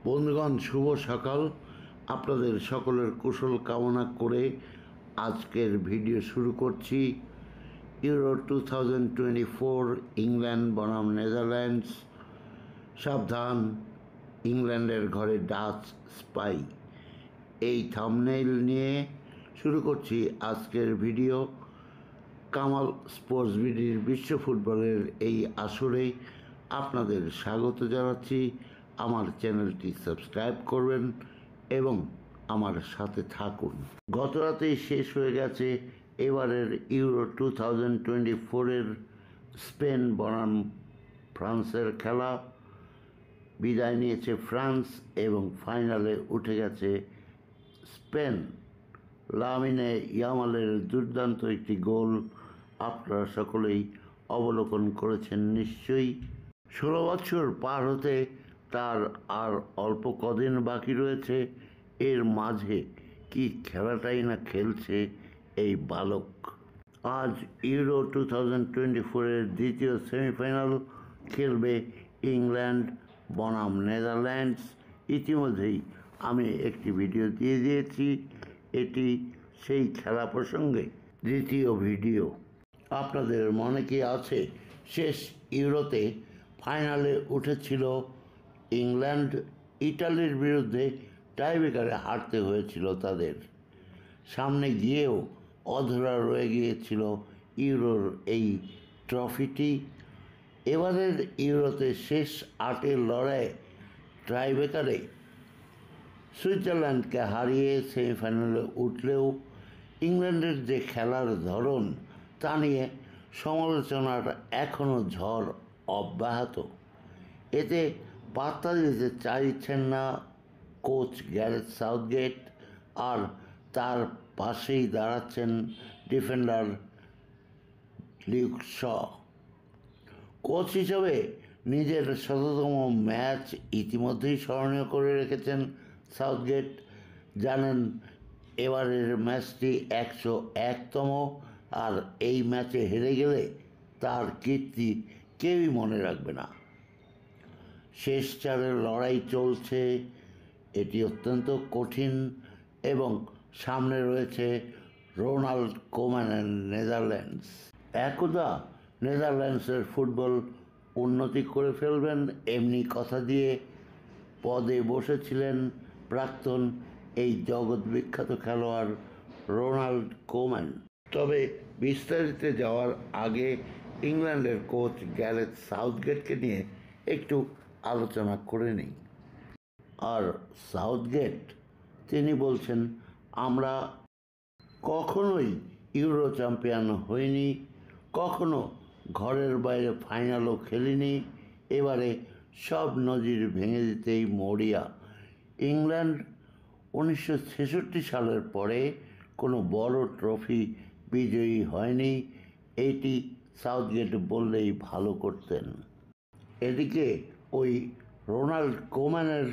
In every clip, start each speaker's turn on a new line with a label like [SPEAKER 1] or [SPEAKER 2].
[SPEAKER 1] বন্ধুগণ, শুভ সকাল। আপনাদের সকলের কুশল কামনা করে আজকের ভিডিও শুরু করছি। ইউরো 2024 ইংল্যান্ড বনাম নেদারল্যান্ডস। সাবধান, ইংল্যান্ডের ঘরে ডাচ স্পাই। এই থাম্বনেইল নিয়ে শুরু করছি আজকের ভিডিও। কামাল স্পোর্টস বিডির বিশ্ব ফুটবলের এই আসরে আপনাদের স্বাগত জানাচ্ছি। আমার চ্যানেলটি সাবস্ক্রাইব করবেন এবং আমার সাথে থাকুন। গত রাতেই শেষ হয়ে গেছে এবারের ইউরো 2024 স্পেন বনাম ফ্রান্সের খেলা। বিদায় নিয়েছে ফ্রান্স এবং ফাইনালে উঠে গেছে স্পেন। লামিনে ইয়ামালের দুর্দান্ত একটি গোল আপনারা সকলেই অবলোকন করেছেন নিশ্চয়ই। 16 বছর পার হতে তার আর অল্প কদিন বাকি রয়েছে। এর মাঝে কি খেলাটাই না খেলছে এই বালক। আজ ইউরো 2024-এর দ্বিতীয় সেমিফাইনাল খেলবে ইংল্যান্ড বনাম নেদারল্যান্ডস। ইতিমধ্যেই আমি একটি ভিডিও দিয়ে দিয়েছি। এটি সেই খেলা প্রসঙ্গে দ্বিতীয় ভিডিও। আপনাদের মনে কি আছে, শেষ ইউরোতে ফাইনালে উঠেছিল ইংল্যান্ড। ইটালির বিরুদ্ধে টাইব্রেকারে হারতে হয়েছিল তাদের। সামনে গিয়েও অধরা রয়ে গিয়েছিল ইউরোর এই ট্রফিটি। এবারের ইউরোতে শেষ 8-এর লড়াইয়ে টাইব্রেকারে সুইজারল্যান্ডকে হারিয়ে সেমিফাইনালে উঠলেও ইংল্যান্ডের যে খেলার ধরন তা নিয়ে সমালোচনার এখনও ঝড় অব্যাহত। এতে পাত্তা দিতে চাইছেন না কোচ গ্যারেথ সাউথগেট, আর তার পাশেই দাঁড়াচ্ছেন ডিফেন্ডার লিউক শ। কোচ হিসাবে নিজের ১৭তম ম্যাচ ইতিমধ্যেই স্মরণীয় করে রেখেছেন সাউথগেট। জানেন এবারের ম্যাচটি ১০১তম, আর এই ম্যাচে হেরে গেলে তার কীর্তি কেউই মনে রাখবে না। শেষ চারের লড়াই চলছে, এটি অত্যন্ত কঠিন এবং সামনে রয়েছে রোনাল্ড কোম্যানের নেদারল্যান্ডস। একদা নেদারল্যান্ডসের ফুটবল উন্নতি করে ফেলবেন এমনি কথা দিয়ে পদে বসেছিলেন প্রাক্তন এই জগৎ বিখ্যাত খেলোয়াড় রোনাল্ড কোম্যান। তবে বিস্তারিতে যাওয়ার আগে ইংল্যান্ডের কোচ গ্যারেথ সাউথগেটকে নিয়ে একটু আলোচনা করে নিই। আর সাউথগেট তিনি বলছেন, আমরা কখনোই ইউরো চ্যাম্পিয়ন হইনি, কখনো ঘরের বাইরে ফাইনালও খেলিনি। এবারে সব নজির ভেঙে দিতেই মরিয়া। ইংল্যান্ড 1966 সালের পরে কোনো বড় ট্রফি বিজয়ী হয়নি। এটি সাউথগেট বললেই ভালো করতেন। এদিকে ওই রোনাল্ড কোম্যানের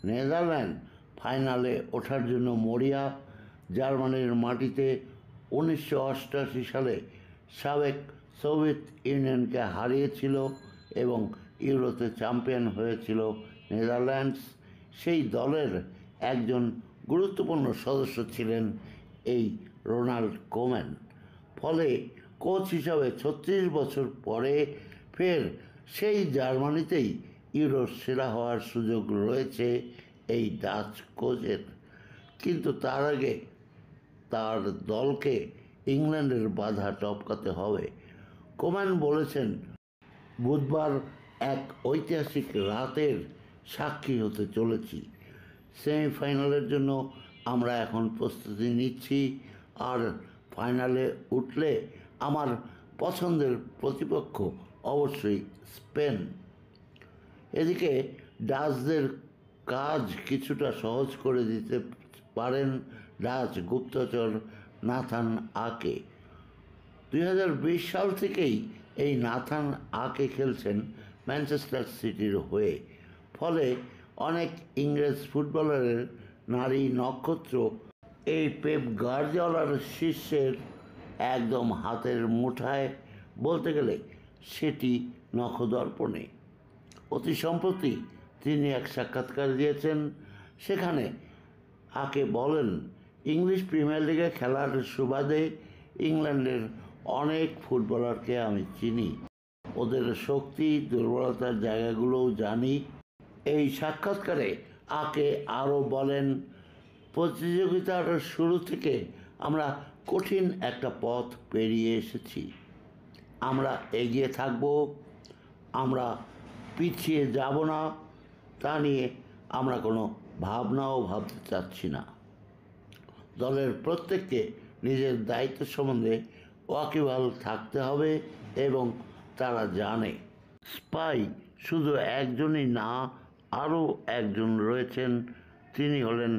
[SPEAKER 1] নেদারল্যান্ড ফাইনালে ওঠার জন্য মরিয়া। জার্মানির মাটিতে 1988 সালে সাবেক সোভিয়েত ইউনিয়নকে হারিয়েছিল এবং ইউরোতে চ্যাম্পিয়ন হয়েছিল নেদারল্যান্ডস। সেই দলের একজন গুরুত্বপূর্ণ সদস্য ছিলেন এই রোনাল্ড কোম্যান। ফলে কোচ হিসাবে 36 বছর পরে ফের সেই জার্মানিতেই ইউরোর সেরা হওয়ার সুযোগ রয়েছে এই ডাচ কোচের। কিন্তু তার আগে তার দলকে ইংল্যান্ডের বাধা টপকাতে হবে। কোম্যান বলেছেন, বুধবার এক ঐতিহাসিক রাতের সাক্ষী হতে চলেছি। সেমিফাইনালের জন্য আমরা এখন প্রস্তুতি নিচ্ছি, আর ফাইনালে উঠলে আমার পছন্দের প্রতিপক্ষ অবশ্যই স্পেন। এদিকে ডাচদের কাজ কিছুটা সহজ করে দিতে পারেন ডাচ গুপ্তচর নাথান আকে। 2020 সাল থেকেই এই নাথান আকে খেলছেন ম্যানচেস্টার সিটির হয়ে। ফলে অনেক ইংরেজ ফুটবলারের নারী নক্ষত্র এই পেপ গার্দিওলার শিষ্যের একদম হাতের মুঠায়, বলতে গেলে সেটি নখদর্পণে। অতি সম্প্রতি তিনি এক সাক্ষাৎকার দিয়েছেন। সেখানে আকে বলেন, ইংলিশ প্রিমিয়ার লিগে খেলার সুবাদে ইংল্যান্ডের অনেক ফুটবলারকে আমি চিনি, ওদের শক্তি দুর্বলতার জায়গাগুলোও জানি। এই সাক্ষাৎকারে আকে আরও বলেন, প্রতিযোগিতার শুরু থেকে আমরা কঠিন একটা পথ পেরিয়ে এসেছি। আমরা এগিয়ে থাকব, আমরা পিছিয়ে যাব না, তা নিয়ে আমরা কোনো ভাবনাও ভাবতে চাচ্ছি না। দলের প্রত্যেককে নিজের দায়িত্ব সম্বন্ধে ওয়াকিবহাল থাকতে হবে এবং তারা জানে স্পাই শুধু একজনই না, আরও একজন রয়েছেন। তিনি হলেন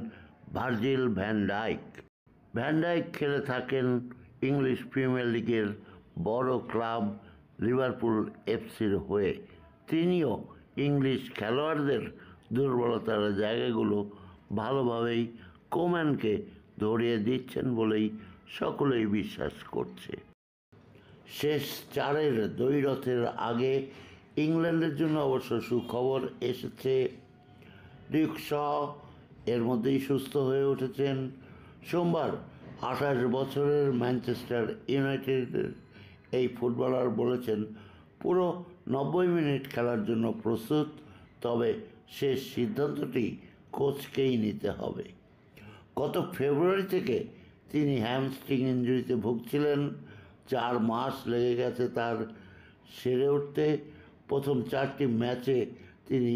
[SPEAKER 1] Virgil van Dijk. Van Dijk খেলে থাকেন ইংলিশ প্রিমিয়ার লিগের বড় ক্লাব লিভারপুল এফসির হয়ে। তিনিও ইংলিশ খেলোয়াড়দের দুর্বলতার জায়গাগুলো ভালোভাবেই কোম্যানকে ধরিয়ে দিচ্ছেন বলেই সকলেই বিশ্বাস করছে। শেষ চারের দ্বৈরথের আগে ইংল্যান্ডের জন্য অবশ্য সুখবর এসেছে। লিউক শ এর মধ্যেই সুস্থ হয়ে উঠেছেন। সোমবার 28 বছরের ম্যানচেস্টার ইউনাইটেডের এই ফুটবলার বলেছেন পুরো 90 মিনিট খেলার জন্য প্রস্তুত, তবে শেষ সিদ্ধান্তটি কোচকেই নিতে হবে। গত ফেব্রুয়ারি থেকে তিনি হ্যামস্ট্রিং ইনজুরিতে ভুগছিলেন। 4 মাস লেগে গেছে তার সেরে উঠতে। প্রথম 4টি ম্যাচে তিনি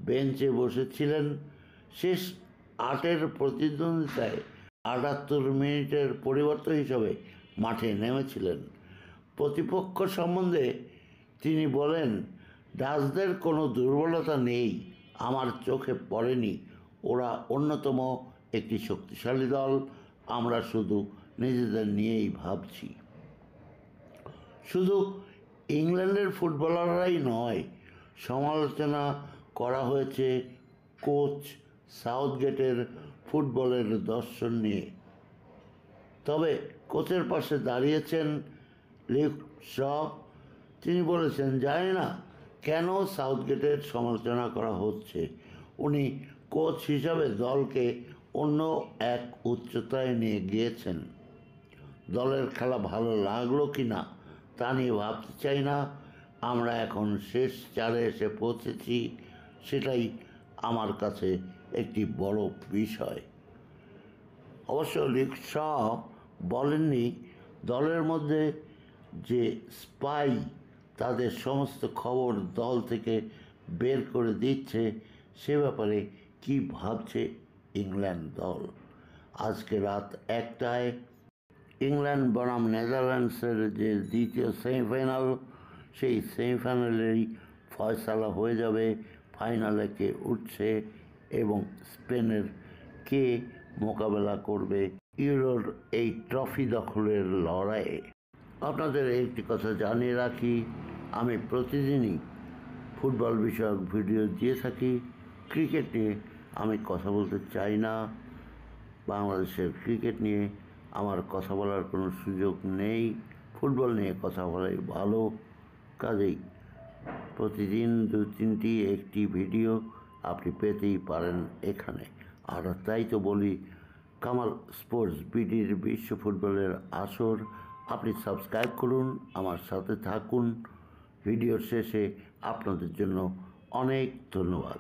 [SPEAKER 1] বেঞ্চে বসেছিলেন। শেষ 8-এর প্রতিদ্বন্দ্বিতায় 78 মিনিটের পরিবর্তন হিসাবে মাঠে নেমেছিলেন। প্রতিপক্ষ সম্বন্ধে তিনি বলেন, ডাচদের কোনো দুর্বলতা নেই, আমার চোখে পড়েনি। ওরা অন্যতম একটি শক্তিশালী দল, আমরা শুধু নিজেদের নিয়েই ভাবছি। শুধু ইংল্যান্ডের ফুটবলাররাই নয়, সমালোচনা করা হয়েছে কোচ সাউথগেটের ফুটবলের দর্শন নিয়ে। তবে কোচের পাশে দাঁড়িয়েছেন লিউক শ। তিনি বলেছেন, জানি না কেন সাউথগেটের সমালোচনা করা হচ্ছে। উনি কোচ হিসাবে দলকে অন্য এক উচ্চতায় নিয়ে গিয়েছেন। দলের খেলা ভালো লাগলো কি না তা নিয়ে ভাবতে চাই না। আমরা এখন শেষ চারে এসে পৌঁছেছি, সেটাই আমার কাছে একটি বড় বিষয়। অবশ্য লিউক শ বলেননি দলের মধ্যে যে স্পাই তাদের সমস্ত খবর দল থেকে বের করে দিচ্ছে সে ব্যাপারে কি ভাবছে ইংল্যান্ড দল। আজকে রাত 1টায় ইংল্যান্ড বনাম নেদারল্যান্ডসের যে দ্বিতীয় সেমিফাইনাল, সেই সেমিফাইনালেরই ফয়সালা হয়ে যাবে ফাইনালে কে উঠছে এবং স্পেনের কে মোকাবেলা করবে ইউরোর এই ট্রফি দখলের লড়াইয়ে। আপনাদের একটি কথা জানিয়ে রাখি, আমি প্রতিদিনই ফুটবল বিষয়ক ভিডিও দিয়ে থাকি। ক্রিকেট নিয়ে আমি কথা বলতে চাই না। বাংলাদেশের ক্রিকেট নিয়ে আমার কথা বলার কোনো সুযোগ নেই। ফুটবল নিয়ে কথা বলাই ভালো। কাজেই প্রতিদিন 2-3টি একটি ভিডিও আপনি পেতেই পারেন এখানে। আর তাই তো বলি, কামাল স্পোর্টস বিডির বিশ্ব ফুটবলের আসর আপনি সাবস্ক্রাইব করুন, আমার সাথে থাকুন। ভিডিওর শেষে আপনাদের জন্য অনেক ধন্যবাদ।